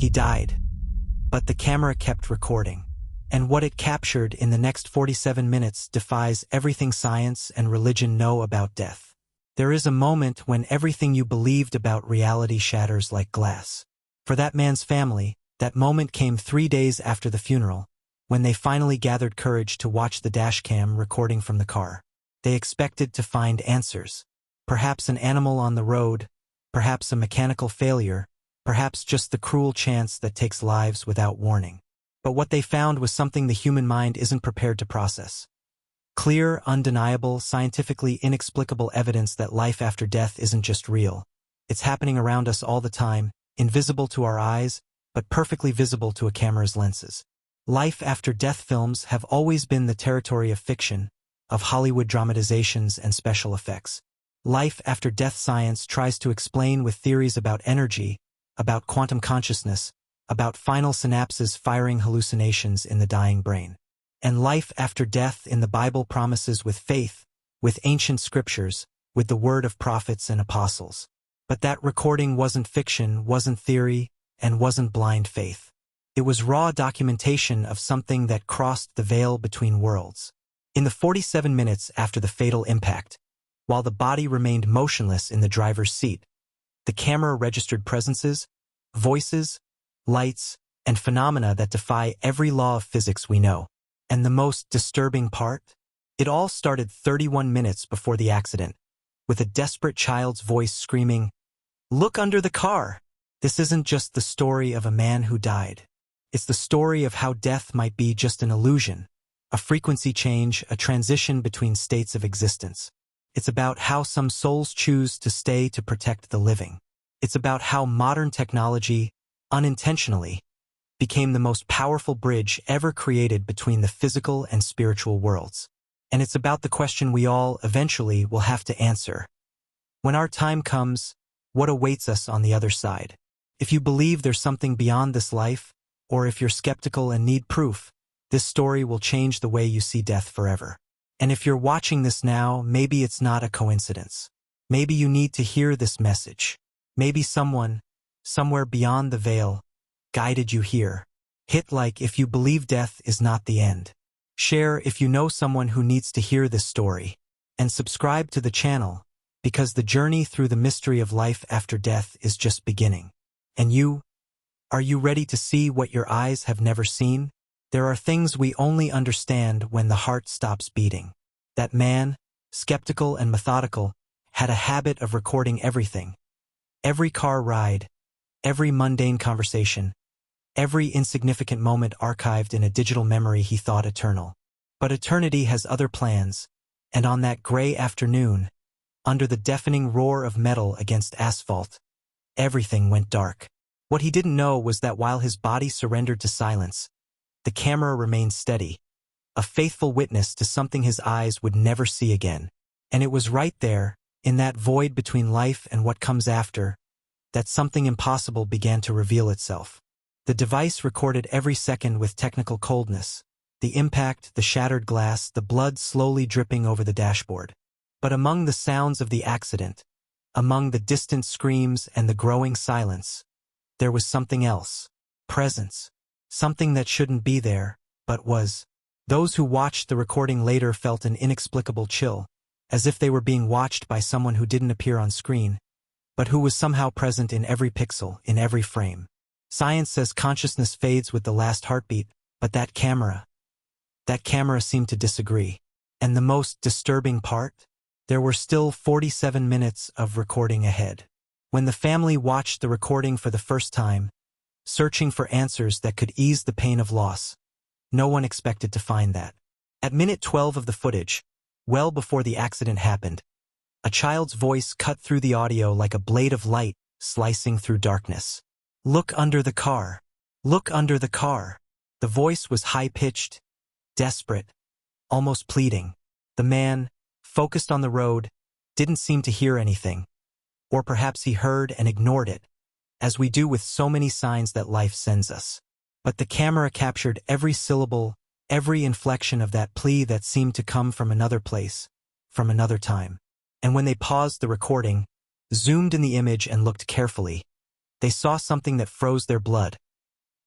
He died. But the camera kept recording. And what it captured in the next 47 minutes defies everything science and religion know about death. There is a moment when everything you believed about reality shatters like glass. For that man's family, that moment came 3 days after the funeral, when they finally gathered courage to watch the dashcam recording from the car. They expected to find answers. Perhaps an animal on the road, perhaps a mechanical failure, perhaps just the cruel chance that takes lives without warning. But what they found was something the human mind isn't prepared to process. Clear, undeniable, scientifically inexplicable evidence that life after death isn't just real. It's happening around us all the time, invisible to our eyes, but perfectly visible to a camera's lenses. Life after death films have always been the territory of fiction, of Hollywood dramatizations and special effects. Life after death science tries to explain with theories about energy, about quantum consciousness, about final synapses firing hallucinations in the dying brain. And life after death in the Bible promises with faith, with ancient scriptures, with the word of prophets and apostles. But that recording wasn't fiction, wasn't theory, and wasn't blind faith. It was raw documentation of something that crossed the veil between worlds. In the 47 minutes after the fatal impact, while the body remained motionless in the driver's seat, the camera registered presences, voices, lights, and phenomena that defy every law of physics we know. And the most disturbing part? It all started 31 minutes before the accident, with a desperate child's voice screaming, "Look under the car!" This isn't just the story of a man who died. It's the story of how death might be just an illusion, a frequency change, a transition between states of existence. It's about how some souls choose to stay to protect the living. It's about how modern technology, unintentionally, became the most powerful bridge ever created between the physical and spiritual worlds. And it's about the question we all, eventually, will have to answer. When our time comes, what awaits us on the other side? If you believe there's something beyond this life, or if you're skeptical and need proof, this story will change the way you see death forever. And if you're watching this now, maybe it's not a coincidence. Maybe you need to hear this message. Maybe someone, somewhere beyond the veil, guided you here. Hit like if you believe death is not the end. Share if you know someone who needs to hear this story. And subscribe to the channel, because the journey through the mystery of life after death is just beginning. And you? Are you ready to see what your eyes have never seen? There are things we only understand when the heart stops beating. That man, skeptical and methodical, had a habit of recording everything. Every car ride, every mundane conversation, every insignificant moment archived in a digital memory he thought eternal. But eternity has other plans, and on that gray afternoon, under the deafening roar of metal against asphalt, everything went dark. What he didn't know was that while his body surrendered to silence, the camera remained steady, a faithful witness to something his eyes would never see again. And it was right there, in that void between life and what comes after, that something impossible began to reveal itself. The device recorded every second with technical coldness, the impact, the shattered glass, the blood slowly dripping over the dashboard. But among the sounds of the accident, among the distant screams and the growing silence, there was something else. Presence. Something that shouldn't be there, but was. Those who watched the recording later felt an inexplicable chill, as if they were being watched by someone who didn't appear on screen, but who was somehow present in every pixel, in every frame. Science says consciousness fades with the last heartbeat, but that camera seemed to disagree. And the most disturbing part? There were still 47 minutes of recording ahead. When the family watched the recording for the first time, searching for answers that could ease the pain of loss, no one expected to find that. At minute 12 of the footage, well before the accident happened, a child's voice cut through the audio like a blade of light slicing through darkness. "Look under the car. Look under the car." The voice was high-pitched, desperate, almost pleading. The man, focused on the road, didn't seem to hear anything. Or perhaps he heard and ignored it, as we do with so many signs that life sends us. But the camera captured every syllable, every inflection of that plea that seemed to come from another place, from another time. And when they paused the recording, zoomed in the image and looked carefully, they saw something that froze their blood,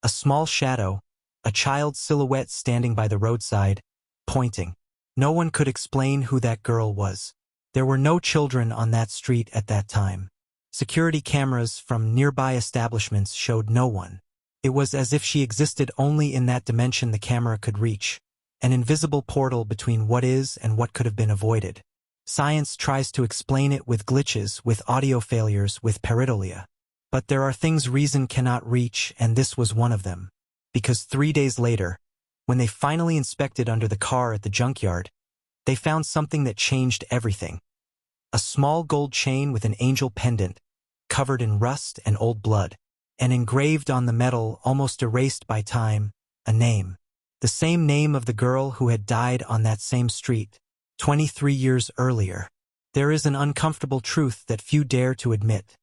A small shadow, a child's silhouette standing by the roadside, pointing. No one could explain who that girl was. There were no children on that street at that time. Security cameras from nearby establishments showed no one. It was as if she existed only in that dimension the camera could reach, an invisible portal between what is and what could have been avoided. Science tries to explain it with glitches, with audio failures, with pareidolia. But there are things reason cannot reach, and this was one of them. Because 3 days later, when they finally inspected under the car at the junkyard, they found something that changed everything. A small gold chain with an angel pendant, covered in rust and old blood, and engraved on the metal, almost erased by time, a name. The same name of the girl who had died on that same street, 23 years earlier. There is an uncomfortable truth that few dare to admit.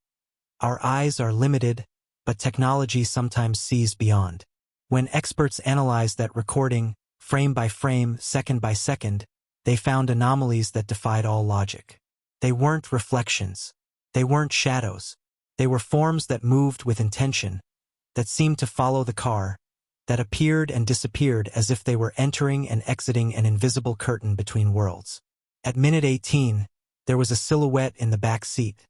Our eyes are limited, but technology sometimes sees beyond. When experts analyzed that recording, frame by frame, second by second, they found anomalies that defied all logic. They weren't reflections. They weren't shadows. They were forms that moved with intention, that seemed to follow the car, that appeared and disappeared as if they were entering and exiting an invisible curtain between worlds. At minute 18, there was a silhouette in the back seat.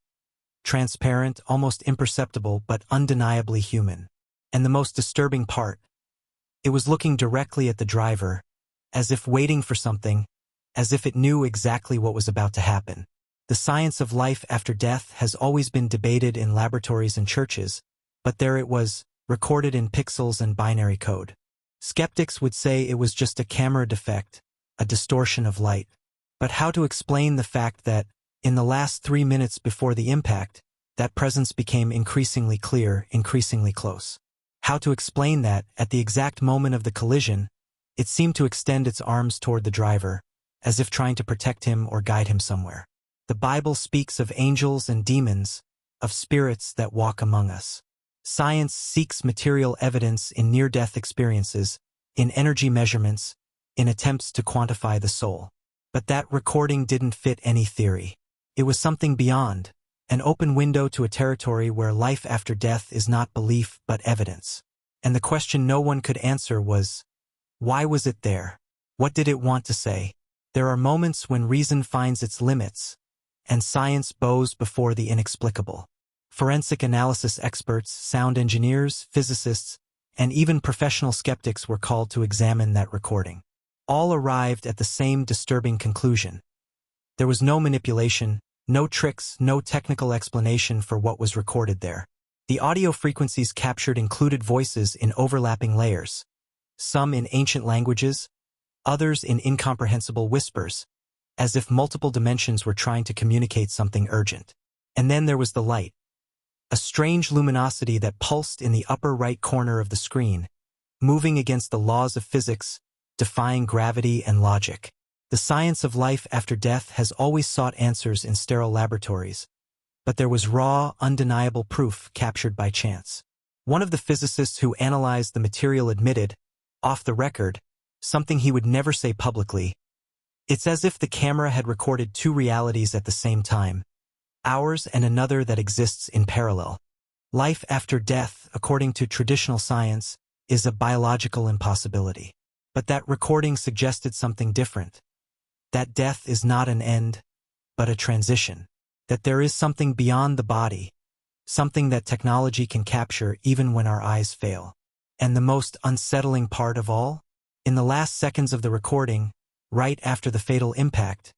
Transparent, almost imperceptible, but undeniably human. And the most disturbing part, it was looking directly at the driver, as if waiting for something, as if it knew exactly what was about to happen. The science of life after death has always been debated in laboratories and churches, but there it was, recorded in pixels and binary code. Skeptics would say it was just a camera defect, a distortion of light. But how to explain the fact that, in the last 3 minutes before the impact, that presence became increasingly clear, increasingly close? How to explain that, at the exact moment of the collision, it seemed to extend its arms toward the driver, as if trying to protect him or guide him somewhere. The Bible speaks of angels and demons, of spirits that walk among us. Science seeks material evidence in near-death experiences, in energy measurements, in attempts to quantify the soul. But that recording didn't fit any theory. It was something beyond, an open window to a territory where life after death is not belief but evidence. And the question no one could answer was, why was it there? What did it want to say? There are moments when reason finds its limits, and science bows before the inexplicable. Forensic analysis experts, sound engineers, physicists, and even professional skeptics were called to examine that recording. All arrived at the same disturbing conclusion. There was no manipulation, no tricks, no technical explanation for what was recorded there. The audio frequencies captured included voices in overlapping layers, some in ancient languages, others in incomprehensible whispers, as if multiple dimensions were trying to communicate something urgent. And then there was the light, a strange luminosity that pulsed in the upper right corner of the screen, moving against the laws of physics, defying gravity and logic. The science of life after death has always sought answers in sterile laboratories, but there was raw, undeniable proof captured by chance. One of the physicists who analyzed the material admitted, off the record, something he would never say publicly. It's as if the camera had recorded two realities at the same time, ours and another that exists in parallel. Life after death, according to traditional science, is a biological impossibility. But that recording suggested something different. That death is not an end, but a transition. That there is something beyond the body, something that technology can capture even when our eyes fail. And the most unsettling part of all? In the last seconds of the recording, right after the fatal impact,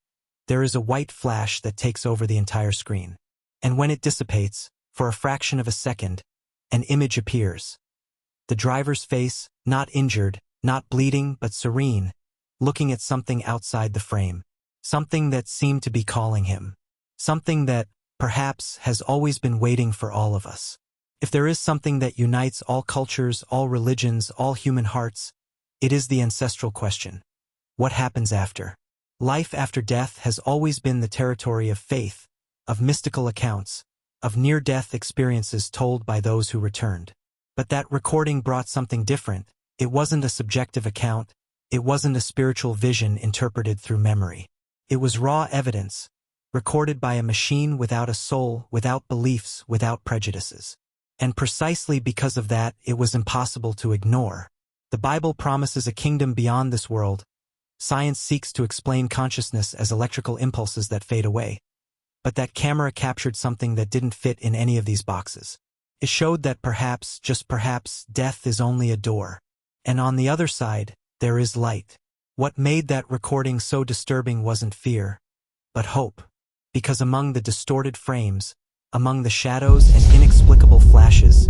there is a white flash that takes over the entire screen. And when it dissipates, for a fraction of a second, an image appears. The driver's face, not injured, not bleeding, but serene, looking at something outside the frame. Something that seemed to be calling him. Something that, perhaps, has always been waiting for all of us. If there is something that unites all cultures, all religions, all human hearts, it is the ancestral question. What happens after? Life after death has always been the territory of faith, of mystical accounts, of near-death experiences told by those who returned. But that recording brought something different. It wasn't a subjective account. It wasn't a spiritual vision interpreted through memory. It was raw evidence, recorded by a machine without a soul, without beliefs, without prejudices. And precisely because of that, it was impossible to ignore. The Bible promises a kingdom beyond this world. Science seeks to explain consciousness as electrical impulses that fade away. But that camera captured something that didn't fit in any of these boxes. It showed that perhaps, just perhaps, death is only a door. And on the other side, there is light. What made that recording so disturbing wasn't fear, but hope. Because among the distorted frames, among the shadows and inexplicable flashes,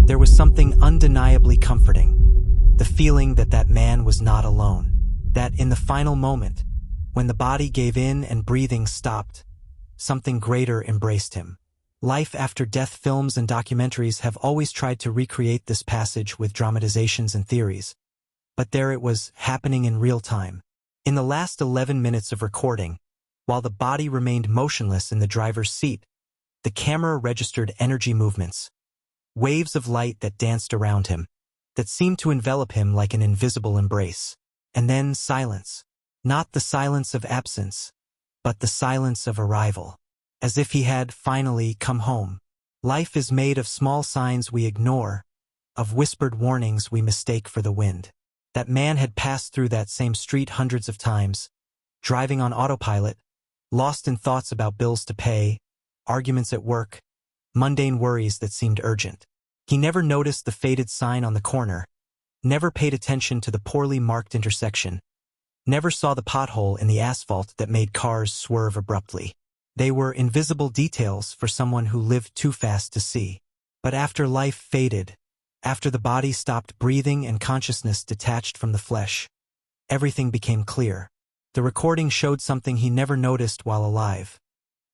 there was something undeniably comforting. The feeling that that man was not alone. That in the final moment, when the body gave in and breathing stopped, something greater embraced him. Life after death films and documentaries have always tried to recreate this passage with dramatizations and theories. But there it was, happening in real time. In the last 11 minutes of recording, while the body remained motionless in the driver's seat, the camera registered energy movements, waves of light that danced around him, that seemed to envelop him like an invisible embrace. And then silence. Not the silence of absence, but the silence of arrival. As if he had finally come home. Life is made of small signs we ignore, of whispered warnings we mistake for the wind. That man had passed through that same street hundreds of times, driving on autopilot, lost in thoughts about bills to pay, arguments at work, mundane worries that seemed urgent. He never noticed the faded sign on the corner, never paid attention to the poorly marked intersection, never saw the pothole in the asphalt that made cars swerve abruptly. They were invisible details for someone who lived too fast to see. But after life faded, after the body stopped breathing and consciousness detached from the flesh, everything became clear. The recording showed something he never noticed while alive.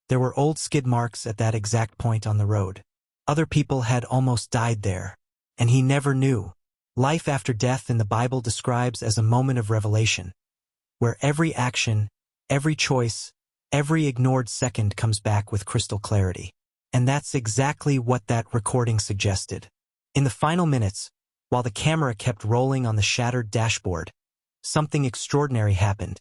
There were old skid marks at that exact point on the road. Other people had almost died there, and he never knew. Life after death in the Bible describes as a moment of revelation, where every action, every choice, every ignored second comes back with crystal clarity. And that's exactly what that recording suggested. In the final minutes, while the camera kept rolling on the shattered dashboard, something extraordinary happened.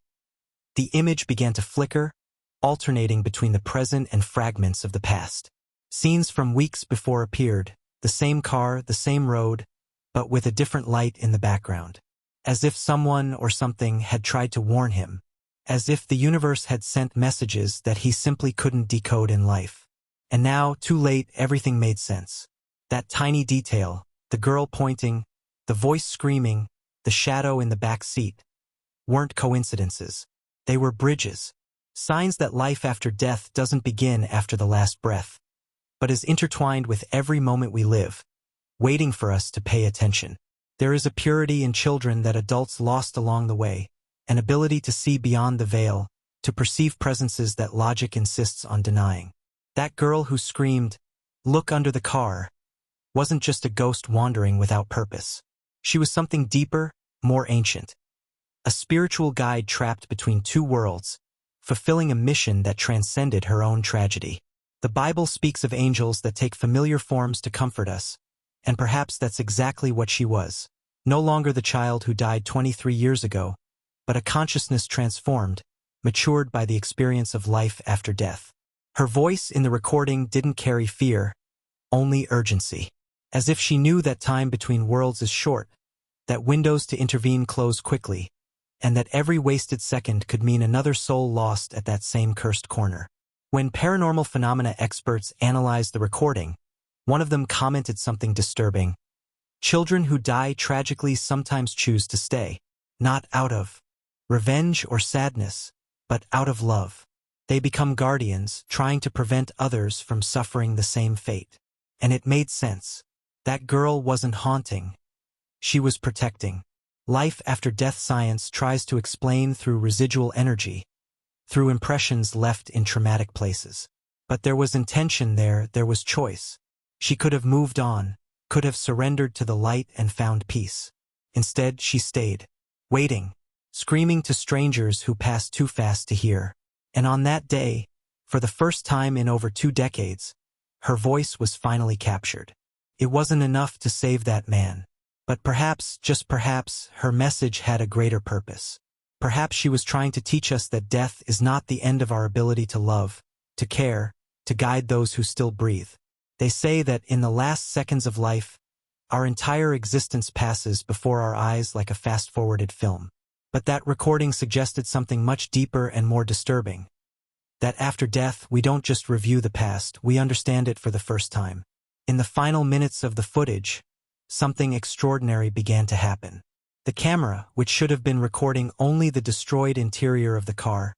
The image began to flicker, alternating between the present and fragments of the past. Scenes from weeks before appeared, the same car, the same road, but with a different light in the background. As if someone or something had tried to warn him. As if the universe had sent messages that he simply couldn't decode in life. And now, too late, everything made sense. That tiny detail, the girl pointing, the voice screaming, the shadow in the back seat, weren't coincidences. They were bridges. Signs that life after death doesn't begin after the last breath, but is intertwined with every moment we live, waiting for us to pay attention. There is a purity in children that adults lost along the way, an ability to see beyond the veil, to perceive presences that logic insists on denying. That girl who screamed, "Look under the car," wasn't just a ghost wandering without purpose. She was something deeper, more ancient. A spiritual guide trapped between two worlds, fulfilling a mission that transcended her own tragedy. The Bible speaks of angels that take familiar forms to comfort us, and perhaps that's exactly what she was. No longer the child who died 23 years ago, but a consciousness transformed, matured by the experience of life after death. Her voice in the recording didn't carry fear, only urgency. As if she knew that time between worlds is short, that windows to intervene close quickly, and that every wasted second could mean another soul lost at that same cursed corner. When paranormal phenomena experts analyzed the recording, one of them commented something disturbing. Children who die tragically sometimes choose to stay, not out of revenge or sadness, but out of love. They become guardians, trying to prevent others from suffering the same fate. And it made sense. That girl wasn't haunting. She was protecting. Life after death science tries to explain through residual energy, through impressions left in traumatic places. But there was intention there was choice. She could have moved on, could have surrendered to the light and found peace. Instead, she stayed, waiting, screaming to strangers who passed too fast to hear. And on that day, for the first time in over 2 decades, her voice was finally captured. It wasn't enough to save that man. But perhaps, just perhaps, her message had a greater purpose. Perhaps she was trying to teach us that death is not the end of our ability to love, to care, to guide those who still breathe. They say that in the last seconds of life, our entire existence passes before our eyes like a fast-forwarded film. But that recording suggested something much deeper and more disturbing. That after death, we don't just review the past, we understand it for the first time. In the final minutes of the footage, something extraordinary began to happen. The camera, which should have been recording only the destroyed interior of the car,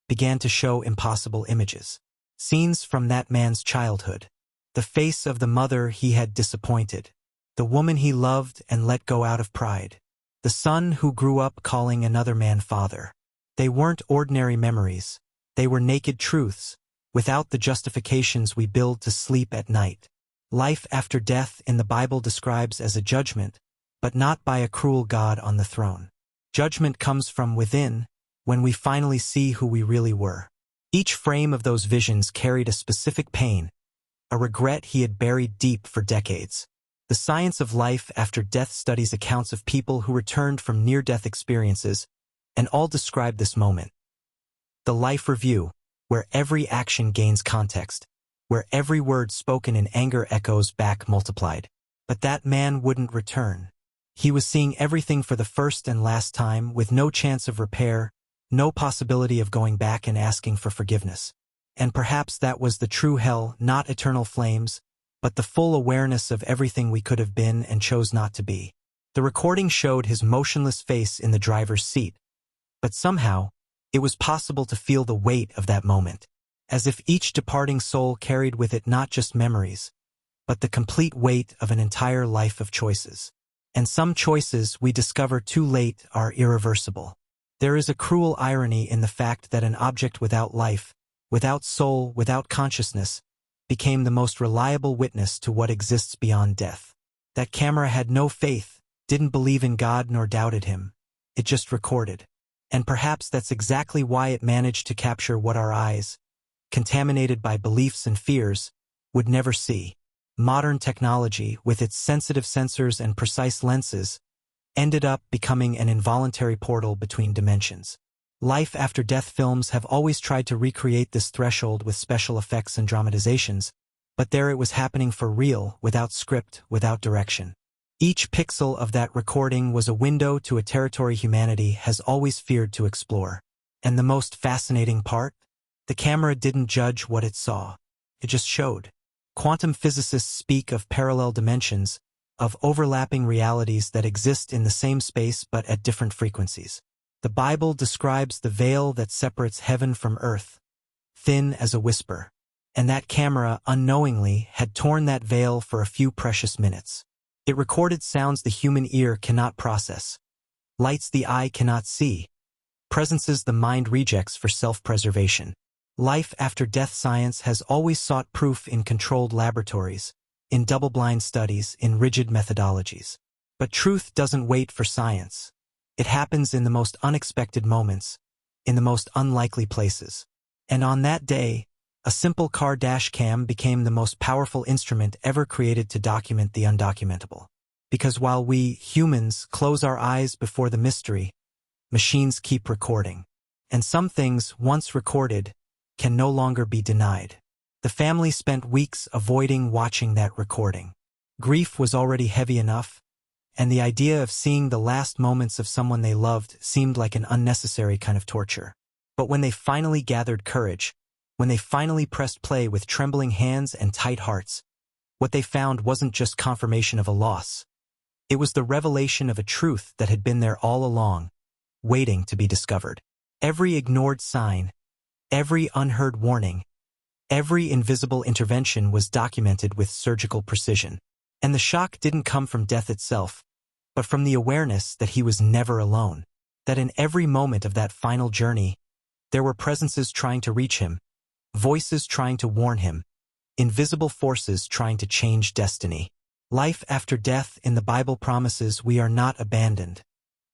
began to show impossible images. Scenes from that man's childhood. The face of the mother he had disappointed. The woman he loved and let go out of pride. The son who grew up calling another man father. They weren't ordinary memories. They were naked truths, without the justifications we build to sleep at night. Life after death in the Bible describes as a judgment, but not by a cruel God on the throne. Judgment comes from within, when we finally see who we really were. Each frame of those visions carried a specific pain, a regret he had buried deep for decades. The science of life after death studies accounts of people who returned from near-death experiences, and all describe this moment. The life review, where every action gains context, where every word spoken in anger echoes back multiplied. But that man wouldn't return. He was seeing everything for the first and last time, with no chance of repair, no possibility of going back and asking for forgiveness. And perhaps that was the true hell, not eternal flames, but the full awareness of everything we could have been and chose not to be. The recording showed his motionless face in the driver's seat, but somehow, it was possible to feel the weight of that moment, as if each departing soul carried with it not just memories, but the complete weight of an entire life of choices. And some choices we discover too late are irreversible. There is a cruel irony in the fact that an object without life, without soul, without consciousness, became the most reliable witness to what exists beyond death. That camera had no faith, didn't believe in God nor doubted him. It just recorded. And perhaps that's exactly why it managed to capture what our eyes, contaminated by beliefs and fears, would never see. Modern technology, with its sensitive sensors and precise lenses, ended up becoming an involuntary portal between dimensions. Life after death films have always tried to recreate this threshold with special effects and dramatizations, but there it was happening for real, without script, without direction. Each pixel of that recording was a window to a territory humanity has always feared to explore. And the most fascinating part? The camera didn't judge what it saw. It just showed. Quantum physicists speak of parallel dimensions, of overlapping realities that exist in the same space but at different frequencies. The Bible describes the veil that separates heaven from earth, thin as a whisper. And that camera, unknowingly, had torn that veil for a few precious minutes. It recorded sounds the human ear cannot process, lights the eye cannot see, presences the mind rejects for self-preservation. Life after death science has always sought proof in controlled laboratories, in double-blind studies, in rigid methodologies. But truth doesn't wait for science. It happens in the most unexpected moments, in the most unlikely places. And on that day, a simple car dash cam became the most powerful instrument ever created to document the undocumentable. Because while we, humans, close our eyes before the mystery, machines keep recording. And some things, once recorded, can no longer be denied. The family spent weeks avoiding watching that recording. Grief was already heavy enough, and the idea of seeing the last moments of someone they loved seemed like an unnecessary kind of torture. But when they finally gathered courage, when they finally pressed play with trembling hands and tight hearts, what they found wasn't just confirmation of a loss. It was the revelation of a truth that had been there all along, waiting to be discovered. Every ignored sign, every unheard warning, every invisible intervention was documented with surgical precision. And the shock didn't come from death itself, but from the awareness that he was never alone, that in every moment of that final journey, there were presences trying to reach him, voices trying to warn him, invisible forces trying to change destiny. Life after death in the Bible promises we are not abandoned,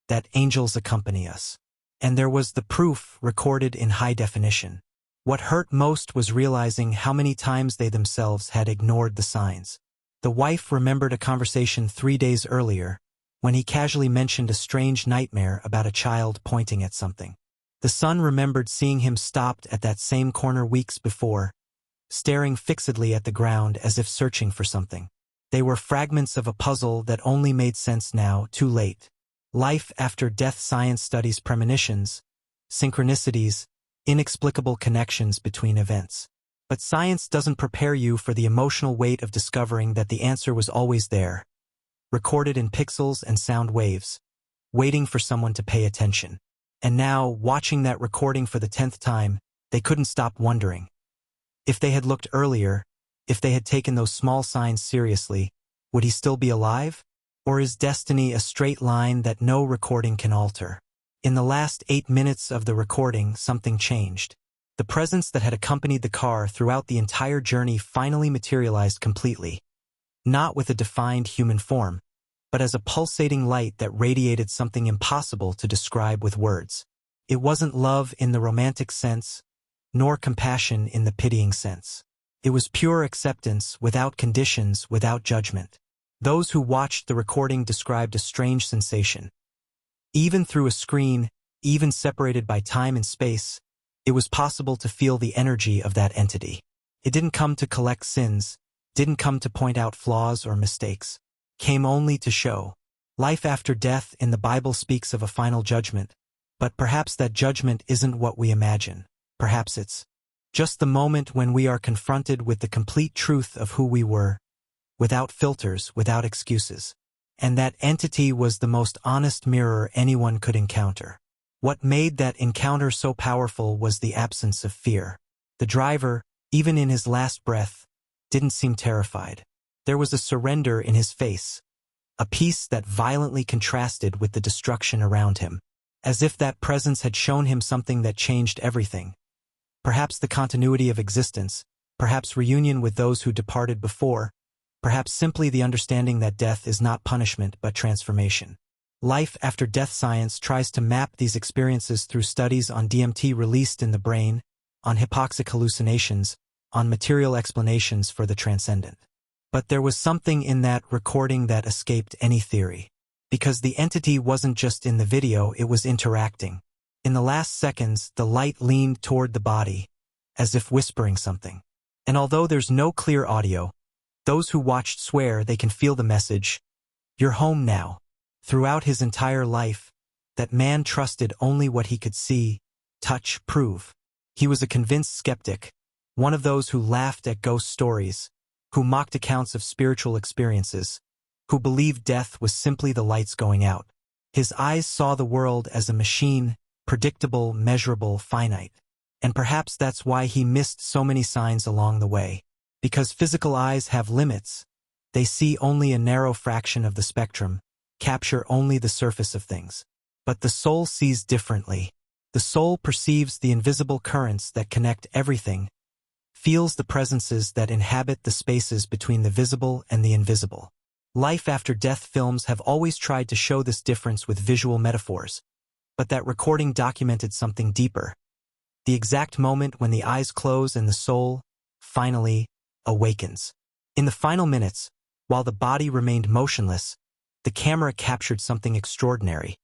that angels accompany us. And there was the proof recorded in high definition. What hurt most was realizing how many times they themselves had ignored the signs. The wife remembered a conversation 3 days earlier, when he casually mentioned a strange nightmare about a child pointing at something. The son remembered seeing him stopped at that same corner weeks before, staring fixedly at the ground as if searching for something. They were fragments of a puzzle that only made sense now, too late. Life after death science studies premonitions, synchronicities, inexplicable connections between events. But science doesn't prepare you for the emotional weight of discovering that the answer was always there, recorded in pixels and sound waves, waiting for someone to pay attention. And now, watching that recording for the 10th time, they couldn't stop wondering. If they had looked earlier, if they had taken those small signs seriously, would he still be alive? Or is destiny a straight line that no recording can alter? In the last 8 minutes of the recording, something changed. The presence that had accompanied the car throughout the entire journey finally materialized completely. Not with a defined human form, but as a pulsating light that radiated something impossible to describe with words. It wasn't love in the romantic sense, nor compassion in the pitying sense. It was pure acceptance, without conditions, without judgment. Those who watched the recording described a strange sensation. Even through a screen, even separated by time and space, it was possible to feel the energy of that entity. It didn't come to collect sins, didn't come to point out flaws or mistakes, came only to show. Life after death in the Bible speaks of a final judgment, but perhaps that judgment isn't what we imagine. Perhaps it's just the moment when we are confronted with the complete truth of who we were, without filters, without excuses. And that entity was the most honest mirror anyone could encounter. What made that encounter so powerful was the absence of fear. The driver, even in his last breath, didn't seem terrified. There was a surrender in his face, a peace that violently contrasted with the destruction around him, as if that presence had shown him something that changed everything. Perhaps the continuity of existence, perhaps reunion with those who departed before, perhaps simply the understanding that death is not punishment but transformation. Life after death science tries to map these experiences through studies on DMT released in the brain, on hypoxic hallucinations, on material explanations for the transcendent. But there was something in that recording that escaped any theory. Because the entity wasn't just in the video, it was interacting. In the last seconds, the light leaned toward the body, as if whispering something. And although there's no clear audio, those who watched swear they can feel the message, "You're home now." Throughout his entire life, that man trusted only what he could see, touch, prove. He was a convinced skeptic, one of those who laughed at ghost stories, who mocked accounts of spiritual experiences, who believed death was simply the lights going out. His eyes saw the world as a machine, predictable, measurable, finite. And perhaps that's why he missed so many signs along the way. Because physical eyes have limits. They see only a narrow fraction of the spectrum, capture only the surface of things. But the soul sees differently. The soul perceives the invisible currents that connect everything, feels the presences that inhabit the spaces between the visible and the invisible. Life after death films have always tried to show this difference with visual metaphors, but that recording documented something deeper. The exact moment when the eyes close and the soul, finally, awakens. In the final minutes, while the body remained motionless, the camera captured something extraordinary.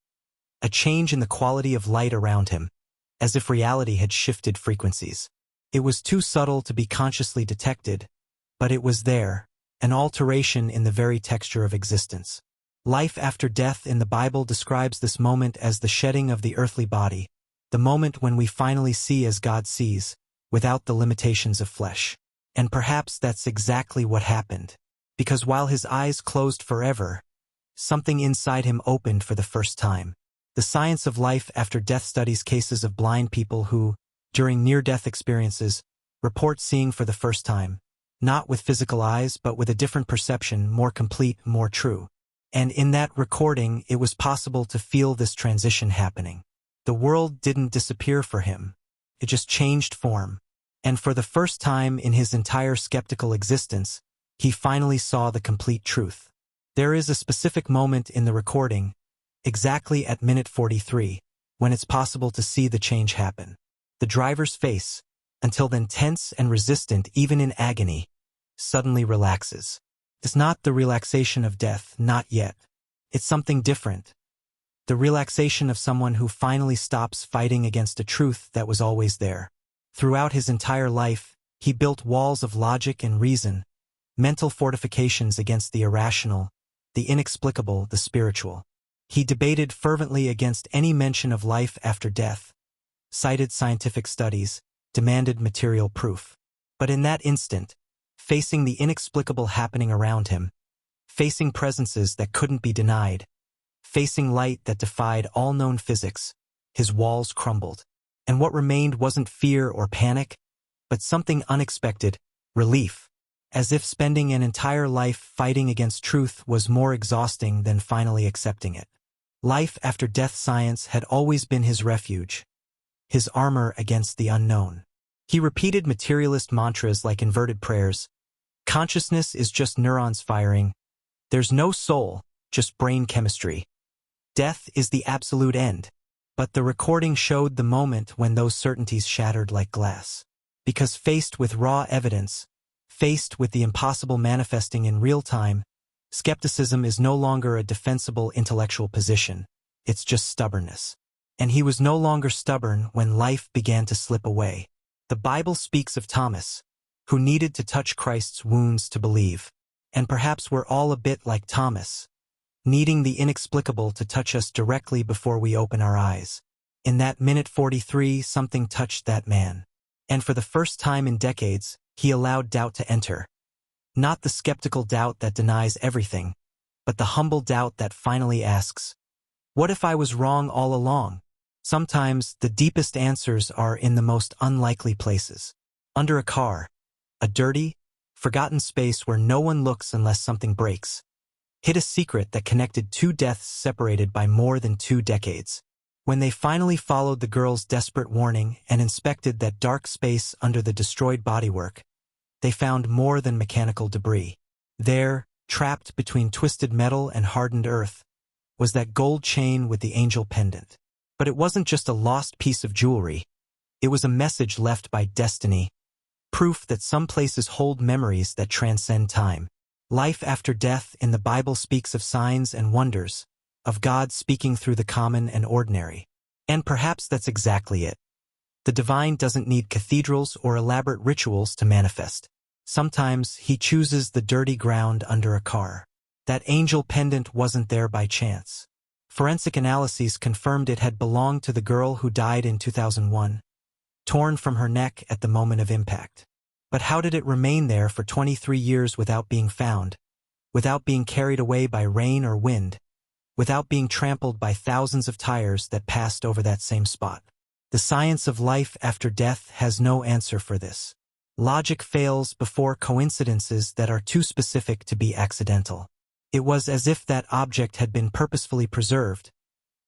A change in the quality of light around him, as if reality had shifted frequencies. It was too subtle to be consciously detected, but it was there, an alteration in the very texture of existence. Life after death in the Bible describes this moment as the shedding of the earthly body, the moment when we finally see as God sees, without the limitations of flesh. And perhaps that's exactly what happened, because while his eyes closed forever, something inside him opened for the first time. The science of life after death studies cases of blind people who, during near-death experiences, report seeing for the first time, not with physical eyes but with a different perception, more complete, more true. And in that recording, it was possible to feel this transition happening. The world didn't disappear for him. It just changed form. And for the first time in his entire skeptical existence, he finally saw the complete truth. There is a specific moment in the recording, exactly at minute 43, when it's possible to see the change happen. The driver's face, until then tense and resistant even in agony, suddenly relaxes. It's not the relaxation of death, not yet. It's something different. The relaxation of someone who finally stops fighting against a truth that was always there. Throughout his entire life, He built walls of logic and reason, mental fortifications against the irrational, the inexplicable, the spiritual. He debated fervently against any mention of life after death, cited scientific studies, demanded material proof. But in that instant, facing the inexplicable happening around him, facing presences that couldn't be denied, facing light that defied all known physics, his walls crumbled. And what remained wasn't fear or panic, but something unexpected, relief, as if spending an entire life fighting against truth was more exhausting than finally accepting it. Life after death science had always been his refuge, his armor against the unknown. He repeated materialist mantras like inverted prayers. Consciousness is just neurons firing. There's no soul, just brain chemistry. Death is the absolute end. But the recording showed the moment when those certainties shattered like glass. Because faced with raw evidence, faced with the impossible manifesting in real time, skepticism is no longer a defensible intellectual position. It's just stubbornness. And he was no longer stubborn when life began to slip away. The Bible speaks of Thomas, who needed to touch Christ's wounds to believe. And perhaps we're all a bit like Thomas, needing the inexplicable to touch us directly before we open our eyes. In that minute 43, something touched that man. And for the first time in decades, he allowed doubt to enter. Not the skeptical doubt that denies everything, but the humble doubt that finally asks, what if I was wrong all along? Sometimes the deepest answers are in the most unlikely places. Under a car, a dirty, forgotten space where no one looks unless something breaks. Hid a secret that connected two deaths separated by more than 2 decades. When they finally followed the girl's desperate warning and inspected that dark space under the destroyed bodywork, they found more than mechanical debris. There, trapped between twisted metal and hardened earth, was that gold chain with the angel pendant. But it wasn't just a lost piece of jewelry. It was a message left by destiny, proof that some places hold memories that transcend time. Life after death in the Bible speaks of signs and wonders, of God speaking through the common and ordinary. And perhaps that's exactly it. The divine doesn't need cathedrals or elaborate rituals to manifest. Sometimes he chooses the dirty ground under a car. That angel pendant wasn't there by chance. Forensic analyses confirmed it had belonged to the girl who died in 2001, torn from her neck at the moment of impact. But how did it remain there for 23 years without being found, without being carried away by rain or wind, without being trampled by thousands of tires that passed over that same spot? The science of life after death has no answer for this. Logic fails before coincidences that are too specific to be accidental. It was as if that object had been purposefully preserved,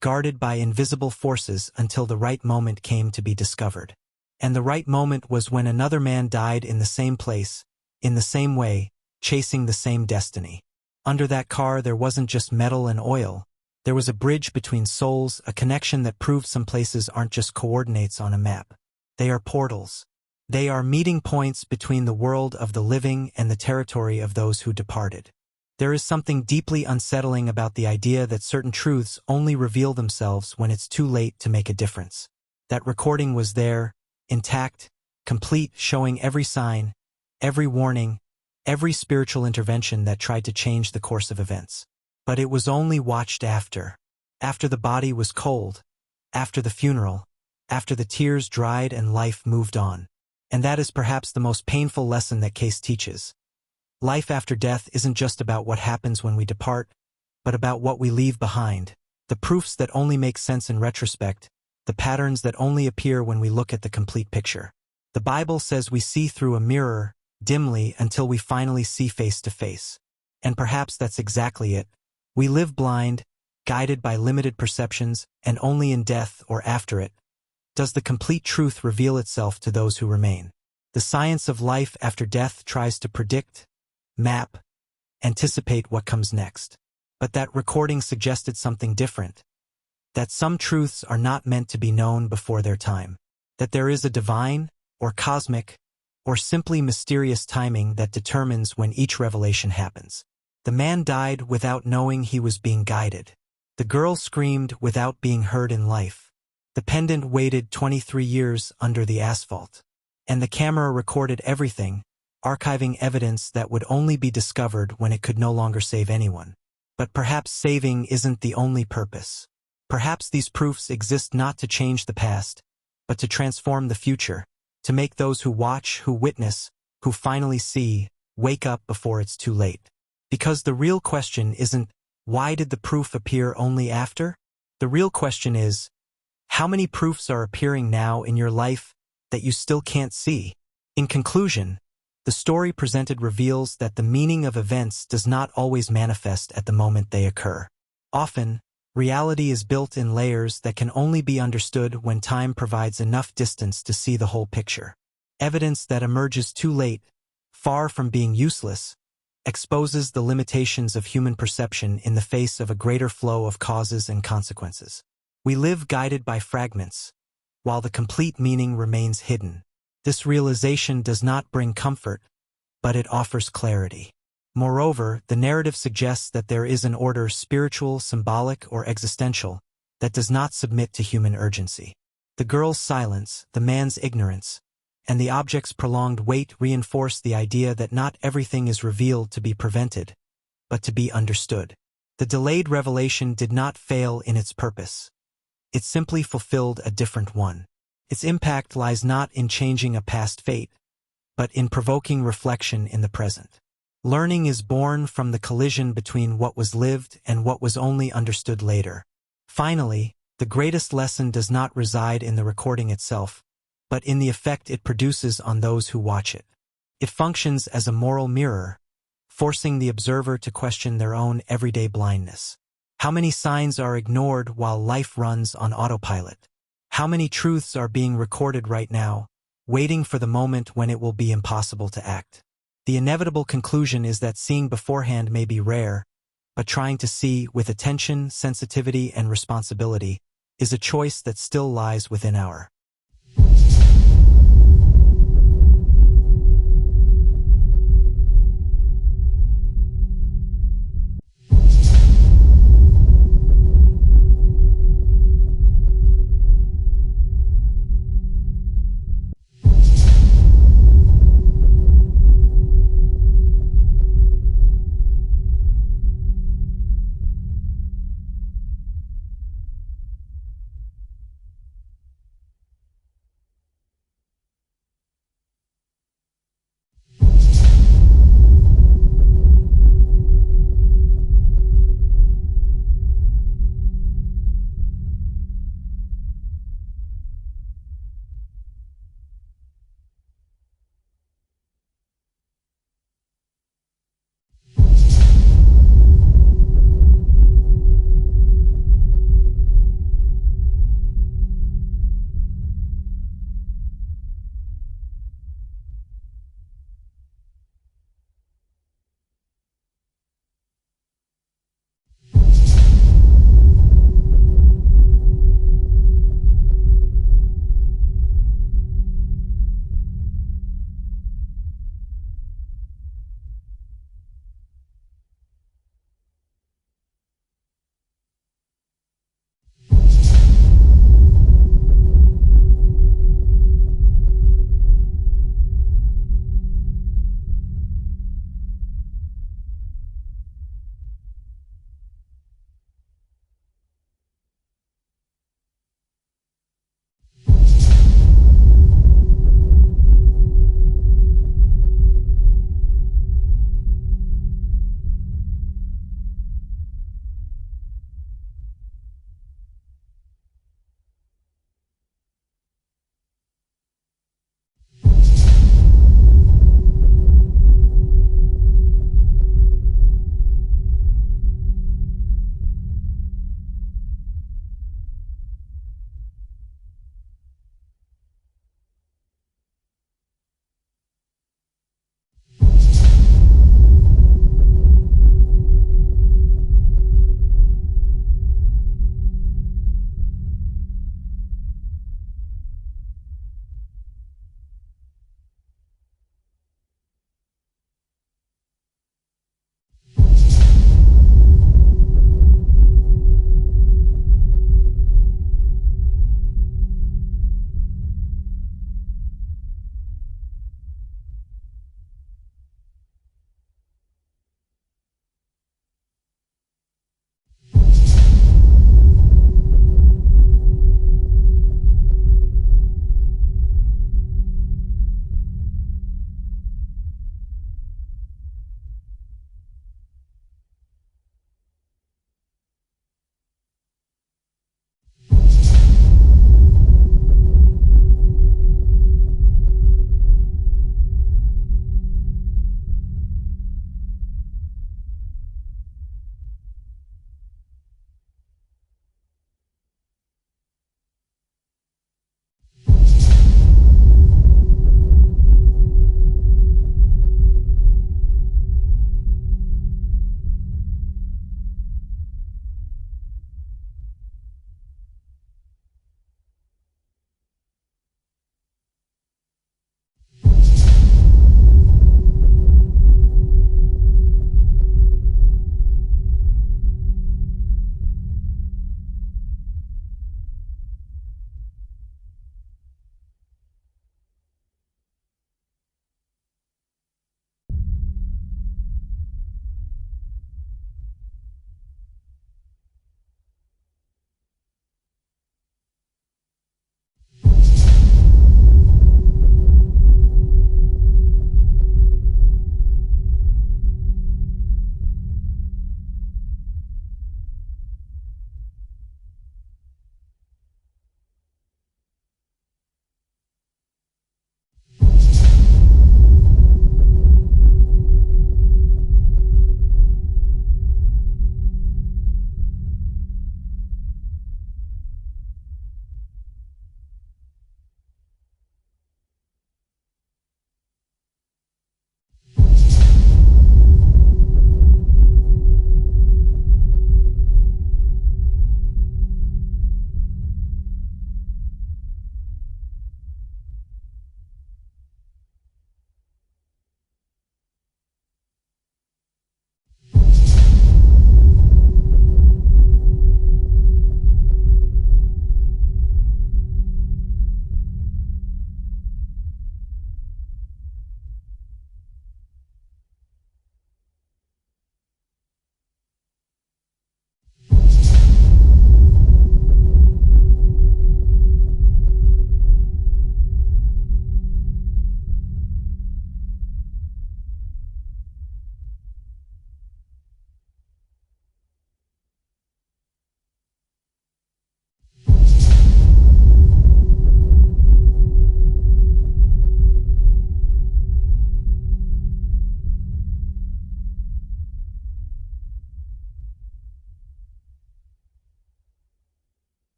guarded by invisible forces until the right moment came to be discovered. And the right moment was when another man died in the same place, in the same way, chasing the same destiny. Under that car there wasn't just metal and oil. There was a bridge between souls, a connection that proved some places aren't just coordinates on a map. They are portals. They are meeting points between the world of the living and the territory of those who departed. There is something deeply unsettling about the idea that certain truths only reveal themselves when it's too late to make a difference. That recording was there, intact, complete, showing every sign, every warning, every spiritual intervention that tried to change the course of events. But it was only watched after the body was cold, after the funeral, after the tears dried and life moved on. And that is perhaps the most painful lesson that case teaches. Life after death isn't just about what happens when we depart, but about what we leave behind, the proofs that only make sense in retrospect, the patterns that only appear when we look at the complete picture. The Bible says we see through a mirror, dimly, until we finally see face to face. And perhaps that's exactly it. We live blind, guided by limited perceptions, and only in death or after it does the complete truth reveal itself to those who remain. The science of life after death tries to predict, map, anticipate what comes next. But that recording suggested something different. That some truths are not meant to be known before their time. That there is a divine, or cosmic, or simply mysterious timing that determines when each revelation happens. The man died without knowing he was being guided. The girl screamed without being heard in life. The pendant waited 23 years under the asphalt. And the camera recorded everything, archiving evidence that would only be discovered when it could no longer save anyone. But perhaps saving isn't the only purpose. Perhaps these proofs exist not to change the past, but to transform the future, to make those who watch, who witness, who finally see, wake up before it's too late. Because the real question isn't, why did the proof appear only after? The real question is, how many proofs are appearing now in your life that you still can't see? In conclusion, the story presented reveals that the meaning of events does not always manifest at the moment they occur. Often, reality is built in layers that can only be understood when time provides enough distance to see the whole picture. Evidence that emerges too late, far from being useless, exposes the limitations of human perception in the face of a greater flow of causes and consequences. We live guided by fragments, while the complete meaning remains hidden. This realization does not bring comfort, but it offers clarity. Moreover, the narrative suggests that there is an order, spiritual, symbolic, or existential, that does not submit to human urgency. The girl's silence, the man's ignorance, and the object's prolonged wait reinforce the idea that not everything is revealed to be prevented, but to be understood. The delayed revelation did not fail in its purpose. It simply fulfilled a different one. Its impact lies not in changing a past fate, but in provoking reflection in the present. Learning is born from the collision between what was lived and what was only understood later. Finally, the greatest lesson does not reside in the recording itself, but in the effect it produces on those who watch it. It functions as a moral mirror, forcing the observer to question their own everyday blindness. How many signs are ignored while life runs on autopilot? How many truths are being recorded right now, waiting for the moment when it will be impossible to act? The inevitable conclusion is that seeing beforehand may be rare, but trying to see with attention, sensitivity, and responsibility is a choice that still lies within our